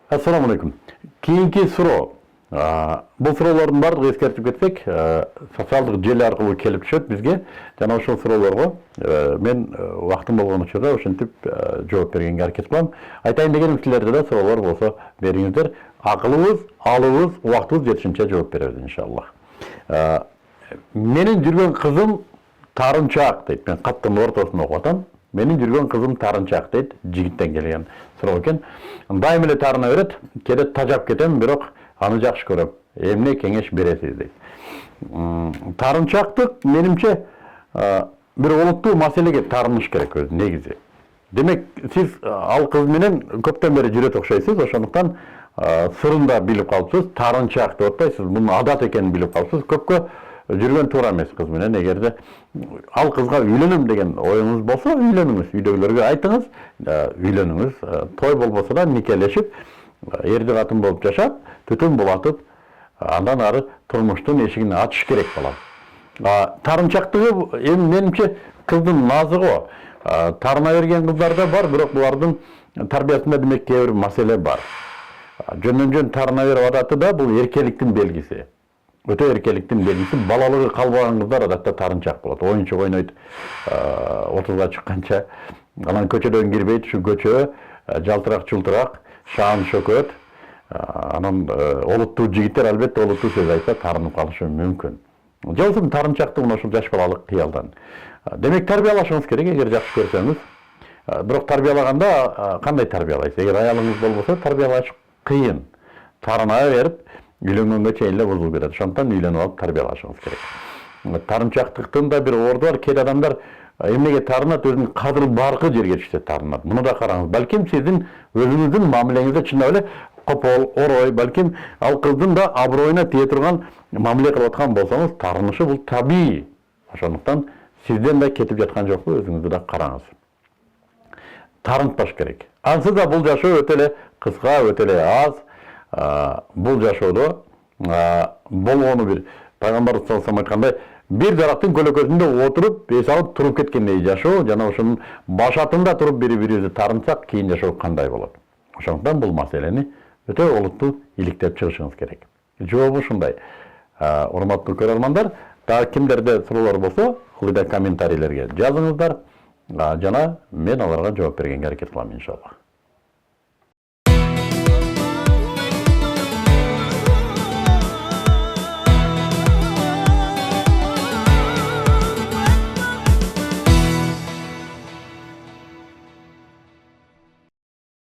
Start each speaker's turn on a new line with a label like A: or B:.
A: Assalamu alaikum. Keyinki суроо. Бұл сұраулардың барлығы ескертіп кетсек, социалдық желі арқылы келіп түседі бізге. Жана ошол суроолорго мен убактым болгон учурда ошентип жооп бергенге аракет кылам. Айтайын дегеним силерде да суроолор болсо бериңиздер. Акылыбыз, алыбыз, убактыбыз жетишинче жооп беребиз иншаллах. Менин жүргөн кызым Тарынчак дейт. Мен каттын ортосунда окуп атам. Менин жүргөн кызым Тарынчак дейт. Жигиттен келген суроо экен. Дайым эле тарына берет, кээде тажап кетем, бирок аны жакшы көрөм. Эмне кеңеш бересиз дейт. Тарынчактык менимче бир олуттуу маселеге тарыныш керек өзү негизи. Демек, сиз ал кыз менен көптөн бери жүрөт окшойсуз, ошондуктан сырын да билип калыпсыз, тарынчак деп атпайсыз, бунун адат экенин билип калыпсыз. Көпкө жүргөн туура эмес кыз менен. Эгерде ал кызга үйлөнөм деген оюңуз болсо, үйлөнүңүз, үйдөгүлөргө айтыңыз, үйлөнүңүз, той болбосо да никелешип, эрди катын болуп жашап, түтүн булатып, андан ары турмуштун эшигин ачыш керек болот. Тарынчактыгы эми менимче кыздын назыгы. Тарына берген кыздарда бар, бирок булардын тарбиясында демек кээ бир маселе бар. Жөндөн-жөн тарына берип адаты да бул эркеликтин белгиси. Өтө эркеликтин белгиси. Балалыгы калбаган кыздар адатта тарынчак болот. Оюнчук ойнойт 30га чыкканча. Анан көчөдөн кирбейт, ушу көчө жалтырак-чултырак, шаан шөкөт. Анан олуттуу жигиттер албетте олуттуу сөз айтса тарынып калышы мүмкүн. Жолсун тарынчакты ушул жаш балалык кыялдан. Демек тарбиялашыңыз керек, эгер жакшы көрсөңүз. Бирок тарбиялаганда кандай тарбиялайсыз? Эгер аялыңыз болбосо тарбиялаш кыйын. Тарына берип, үйлөнгөнгө чейин эле бузулуп кетет. Ошондуктан үйлөнүп алып тарбиялашыңыз керек. Тарынчактыктын да бир орду бар. Кээ адамдар эмнеге тарынат, өзүнүн кадыр баркы жерге түшсө тарынат. Муну да караңыз. Балким сиздин өзүңүздүн мамилеңизде чындап эле копол, орой, балким ал кыздын да аброюна тие турган мамиле кылып аткан болсоңуз, тарынышы бул табий. Ошондуктан сизден да кетип жаткан жокпу, өзүңүздү да караңыз. Тарынтпаш керек. Ансыз да бул жашоо өтө эле кыска, өтө эле аз. Бул жашоодо болгону бир пайгамбарыбыз саллаллаху алейхи айткандай, бир дарактын көлөкөсүндө отуруп, эс алып туруп кеткендей жашоо, жана ошонун башатында туруп бири-бирибизди тарынсак, кийин жашоо кандай болот? Ошондуктан бул маселени өтө олуттуу иликтеп чыгышыңыз керек. Жообу ушундай. Урматтуу көрөрмандар, дагы кимдерде суроолор болсо, ылдый комментарийлерге жазыңыздар, жана мен аларга жооп бергенге аракет кылам иншаллах.